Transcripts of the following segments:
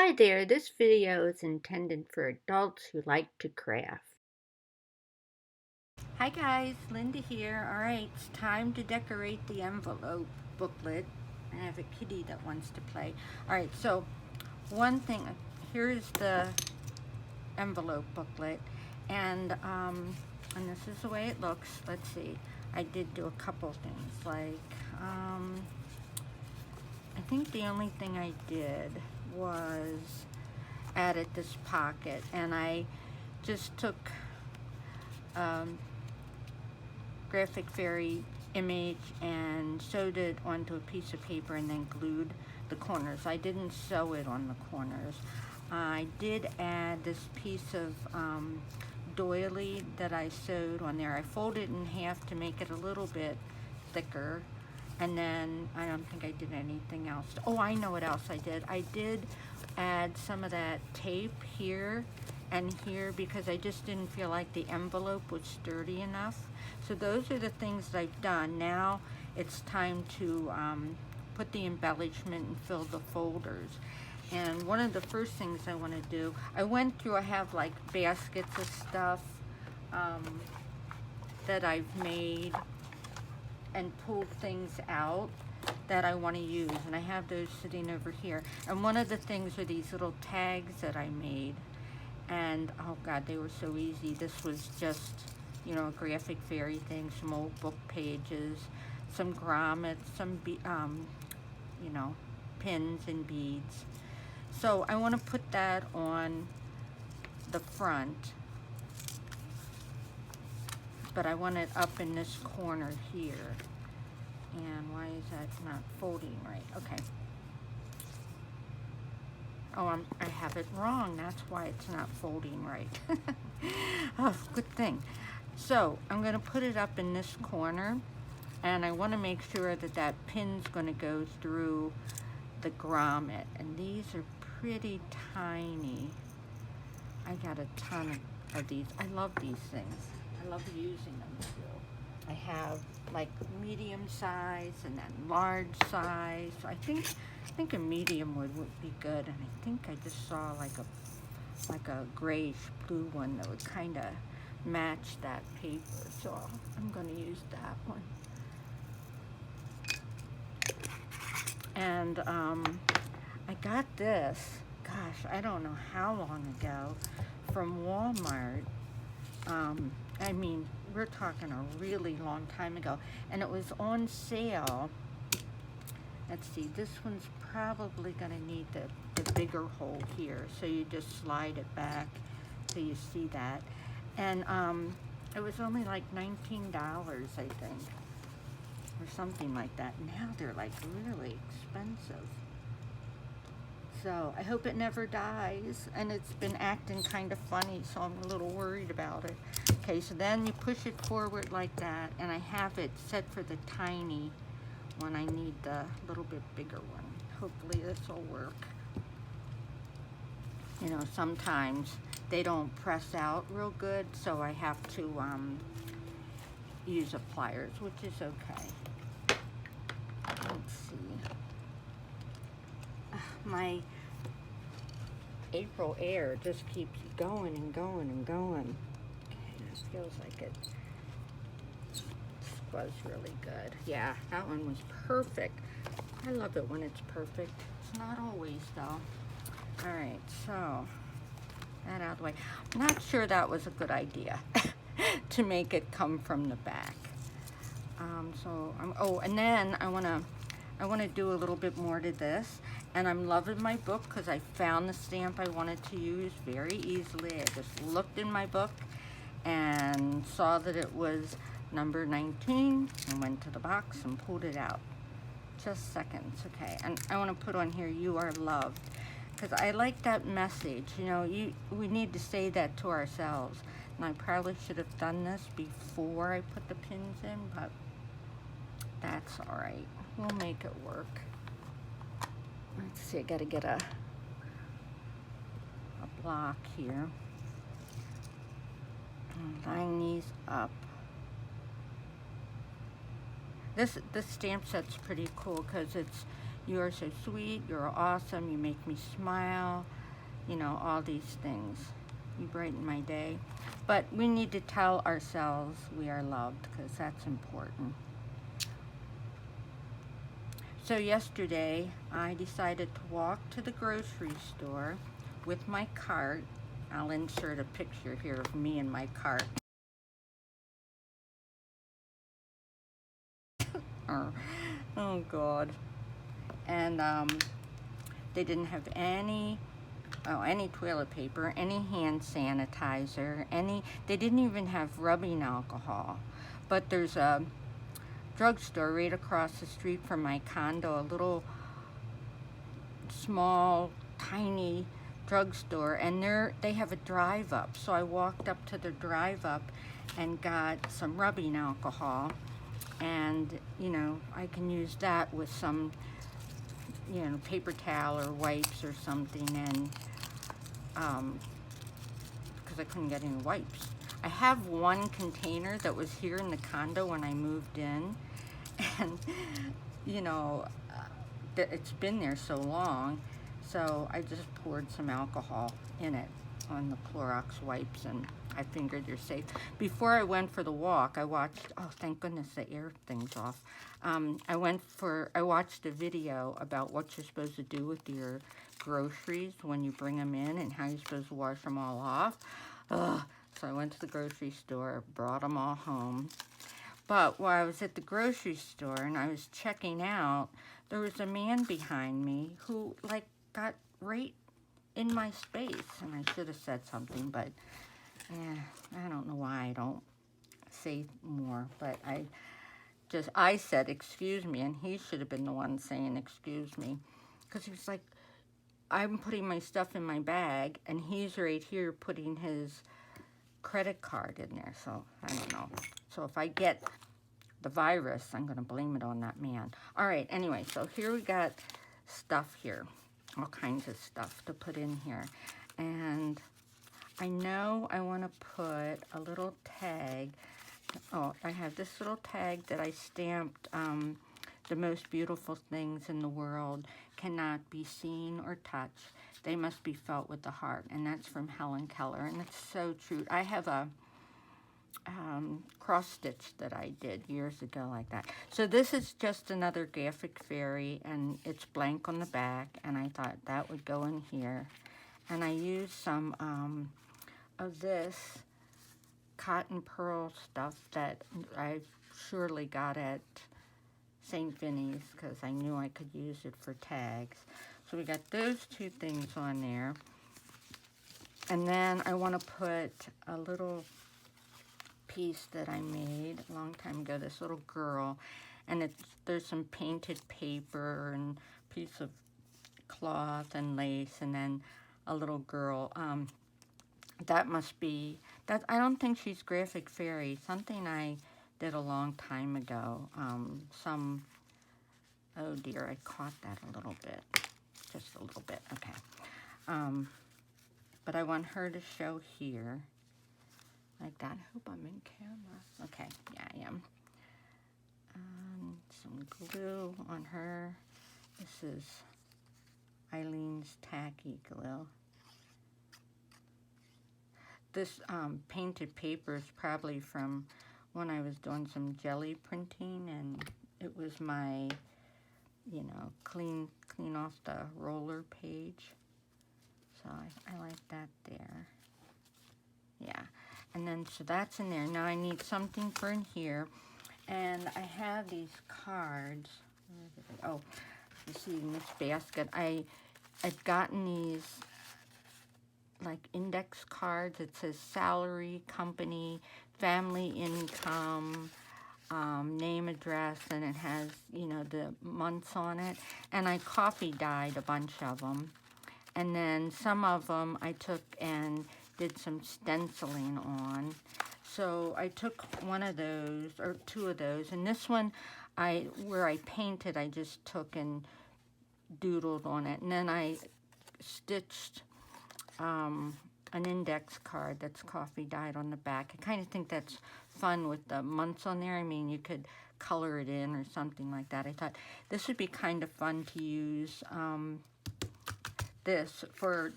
Hi there, this video is intended for adults who like to craft. Hi guys, Linda here. Alright, it's time to decorate the envelope booklet. I have a kitty that wants to play. Alright, so one thing, here's the envelope booklet, and this is the way it looks. Let's see, I did do a couple things, like, I think the only thing I did was added this pocket, and I just took graphic fairy image and sewed it onto a piece of paper and then glued the corners. I didn't sew it on the corners. I did add this piece of doily that I sewed on there. I folded it in half to make it a little bit thicker, and then I don't think I did anything else. Oh, I know what else I did. I did add some of that tape here and here because I just didn't feel like the envelope was sturdy enough. So those are the things that I've done. Now it's time to put the embellishment and fill the folders. And one of the first things I want to do, I went through, I have like baskets of stuff that I've made and pulled things out that I want to use, and I have those sitting over here. And one of the things are these little tags that I made, and oh god, they were so easy. This was just, you know, a graphic fairy thing, some old book pages, some grommets, some you know, pins and beads. So I want to put that on the front, but I want it up in this corner here. And why is that not folding right? Okay. Oh, I have it wrong. That's why it's not folding right. Oh, good thing. So I'm going to put it up in this corner, and I want to make sure that that pin's going to go through the grommet. And these are pretty tiny. I got a ton of these. I love these things. I love using them too. I have like medium size and then large size. So I think a medium would be good. And I think I just saw like a grayish blue one that would kind of match that paper. So I'm going to use that one. And I got this, gosh, I don't know how long ago, from Walmart. I mean, we're talking a really long time ago, and it was on sale. Let's see, this one's probably going to need the bigger hole here, so you just slide it back so you see that. And it was only like $19, I think, or something like that. Now they're like really expensive. So I hope it never dies, and it's been acting kind of funny, so I'm a little worried about it. Okay, so then you push it forward like that, and I have it set for the tiny one. I need the little bit bigger one. Hopefully this will work. You know, sometimes they don't press out real good, so I have to use a pliers, which is okay. Let's see. My April air just keeps going and going and going. Okay, this feels like it was really good. Yeah, that one was perfect. I love it when it's perfect. It's not always though. All right, so that out of the way. I'm not sure that was a good idea to make it come from the back. Oh, and then I want to do a little bit more to this, and I'm loving my book because I found the stamp I wanted to use very easily. I just looked in my book and saw that it was number 19 and went to the box and pulled it out. Just seconds. Okay, and I want to put on here, "You are loved," because I like that message. You know, we need to say that to ourselves. And I probably should have done this before I put the pins in, but that's all right. We'll make it work. Let's see, I gotta get a block here. Line these up. This stamp set's pretty cool because it's, You are so sweet, you're awesome, you make me smile, you know, all these things. You brighten my day. But we need to tell ourselves we are loved because that's important. So yesterday, I decided to walk to the grocery store with my cart. I'll insert a picture here of me and my cart. Oh, God. And they didn't have any toilet paper, any hand sanitizer, they didn't even have rubbing alcohol. But there's a drugstore right across the street from my condo, a little small, tiny drugstore, and they have a drive up. So I walked up to the drive up and got some rubbing alcohol, and you know, I can use that with some, you know, paper towel or wipes or something, and because I couldn't get any wipes. I have one container that was here in the condo when I moved in, and you know, it's been there so long, so I just poured some alcohol in it on the Clorox wipes, and I figured you're safe. Before I went for the walk, I watched, oh thank goodness the air thing's off. I watched a video about what you're supposed to do with your groceries when you bring them in and how you're supposed to wash them all off. So I went to the grocery store, brought them all home. But while I was at the grocery store and I was checking out, there was a man behind me who, like, got right in my space. And I should have said something, but I don't know why I don't say more. But I said, excuse me, and he should have been the one saying, excuse me. Because he was like, I'm putting my stuff in my bag, and he's right here putting his credit card in there. So, I don't know. So if I get the virus, I'm going to blame it on that man. All right, anyway, so here we got stuff here. All kinds of stuff to put in here. And I know I want to put a little tag. Oh, I have this little tag that I stamped. The most beautiful things in the world cannot be seen or touched. They must be felt with the heart. And that's from Helen Keller. And it's so true. I have a cross stitch that I did years ago like that. So this is just another graphic fairy, and it's blank on the back, and I thought that would go in here. And I used some of this cotton pearl stuff that I surely got at St. Vinny's because I knew I could use it for tags. So we got those two things on there. And then I want to put a little piece that I made a long time ago, this little girl, and there's some painted paper and a piece of cloth and lace, and then a little girl. That must be, I don't think she's graphic fairy, something I did a long time ago. Oh dear, I caught that a little bit, just a little bit, okay. But I want her to show here. Like that. I hope I'm in camera. Okay, yeah, I am. Some glue on her. This is Eileen's tacky glue. This painted paper is probably from when I was doing some jelly printing, and it was my, you know, clean off the roller page. So I like that there. Yeah. And then, so that's in there. Now I need something for in here. And I have these cards. Where did I, oh, you see in this basket. I've gotten these, like, index cards. It says salary, company, family income, name, address, and it has, you know, the months on it. And I coffee dyed a bunch of them. And then some of them I took and did some stenciling on. So I took one of those, or two of those, and this one, where I painted, I just took and doodled on it. And then I stitched an index card that's coffee dyed on the back. I kind of think that's fun with the months on there. I mean, you could color it in or something like that. I thought this would be kind of fun to use this for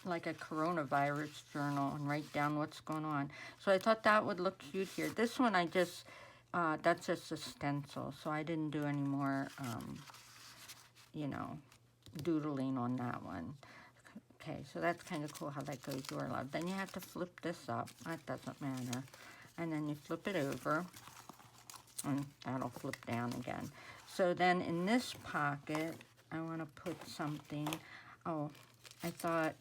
like a coronavirus journal and write down what's going on. So I thought that would look cute here. This one I just, that's just a stencil, so I didn't do any more, you know, doodling on that one. Okay, so that's kind of cool how that goes, your love. Then you have to flip this up. That doesn't matter. And then you flip it over, and that'll flip down again. So then in this pocket, I want to put something. Oh, I thought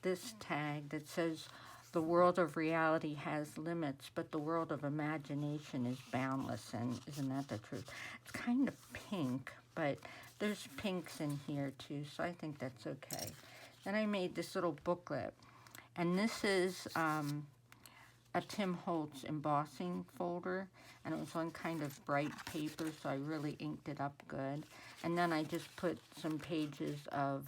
this tag that says, the world of reality has limits, but the world of imagination is boundless. And isn't that the truth? It's kind of pink, but there's pinks in here too, so I think that's okay. Then I made this little booklet, and this is a Tim Holtz embossing folder, and it was on kind of bright paper, so I really inked it up good. And then I just put some pages of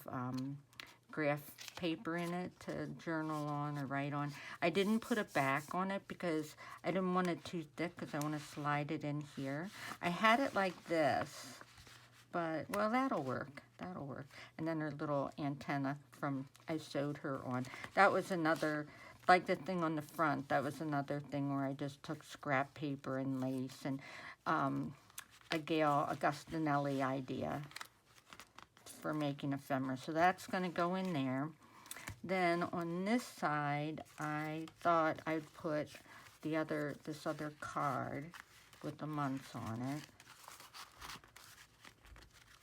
graph paper in it to journal on or write on. I didn't put a back on it because I didn't want it too thick, because I want to slide it in here. I had it like this, but, well, that'll work. That'll work. And then her little antenna from, I sewed her on. That was another, like the thing on the front, that was another thing where I just took scrap paper and lace and a Gayle Agostinelli idea for making ephemera. So that's going to go in there. Then on this side, I thought I'd put this other card with the months on it.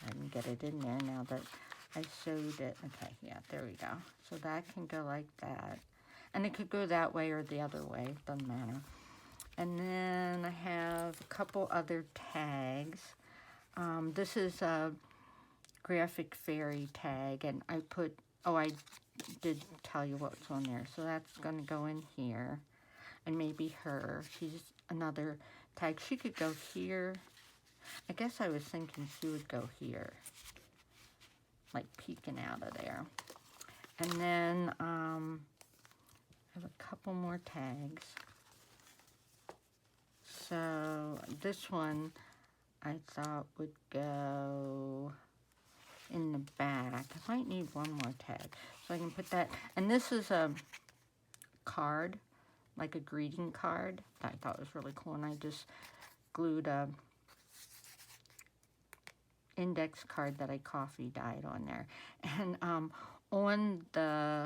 I can get it in there now that I sewed it. Okay, yeah, there we go. So that can go like that. And it could go that way or the other way, doesn't matter. And then I have a couple other tags. This is a graphic fairy tag, and I put, oh, I did tell you what's on there. So that's going to go in here. And maybe her. She's another tag. She could go here. I guess I was thinking she would go here, like peeking out of there. And then I have a couple more tags. So this one I thought would go in the back. I might need one more tag, so I can put that. And this is a card, like a greeting card, that I thought was really cool. And I just glued a index card that I coffee dyed on there. And on the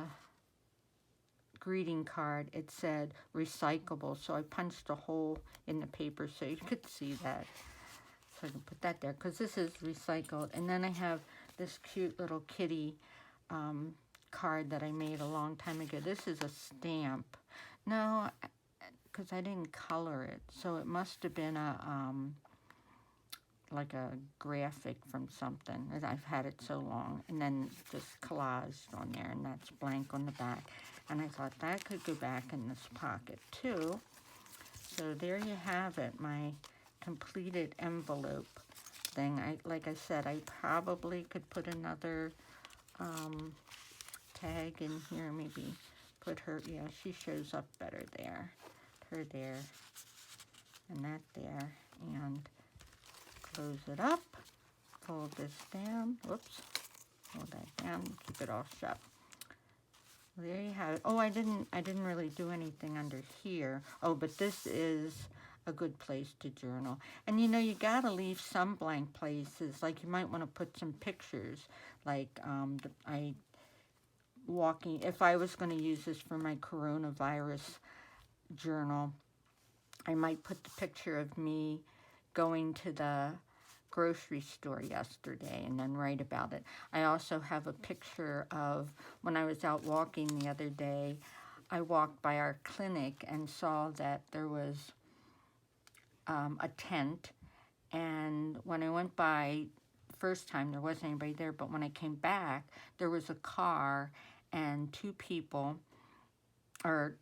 greeting card, it said recyclable, so I punched a hole in the paper so you could see that. So I can put that there, because this is recycled. And then I have this cute little kitty card that I made a long time ago. This is a stamp. No, because I didn't color it, so it must have been a like a graphic from something. I've had it so long. And then just collaged on there, and that's blank on the back. And I thought that could go back in this pocket too. So there you have it, my completed envelope thing. Like I said, I probably could put another tag in here, maybe put her, yeah, she shows up better there. Her there, and that there, and close it up, fold this down, whoops, hold that down, keep it all shut. There you have it. Oh, I didn't really do anything under here. Oh, but this is a good place to journal. And you know, you gotta leave some blank places. Like you might want to put some pictures. Like if I was going to use this for my coronavirus journal, I might put the picture of me going to the grocery store yesterday and then write about it. I also have a picture of when I was out walking the other day. I walked by our clinic and saw that there was a tent, and when I went by first time there wasn't anybody there, but when I came back there was a car and two people, or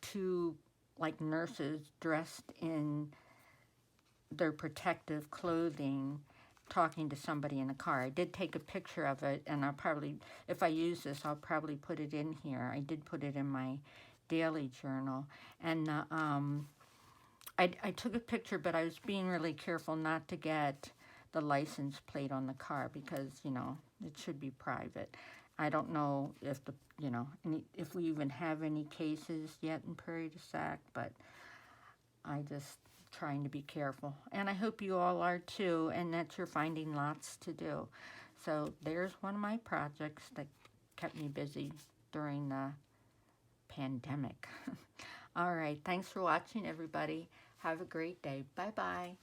two like nurses dressed in their protective clothing, talking to somebody in the car. I did take a picture of it, and I'll probably, if I use this, I'll probably put it in here. I did put it in my daily journal. And I took a picture, but I was being really careful not to get the license plate on the car because, you know, it should be private. I don't know if if we even have any cases yet in Prairie du Sac, but I just trying to be careful. And I hope you all are too, and that you're finding lots to do. So there's one of my projects that kept me busy during the pandemic. All right, thanks for watching, everybody. Have a great day. Bye-bye.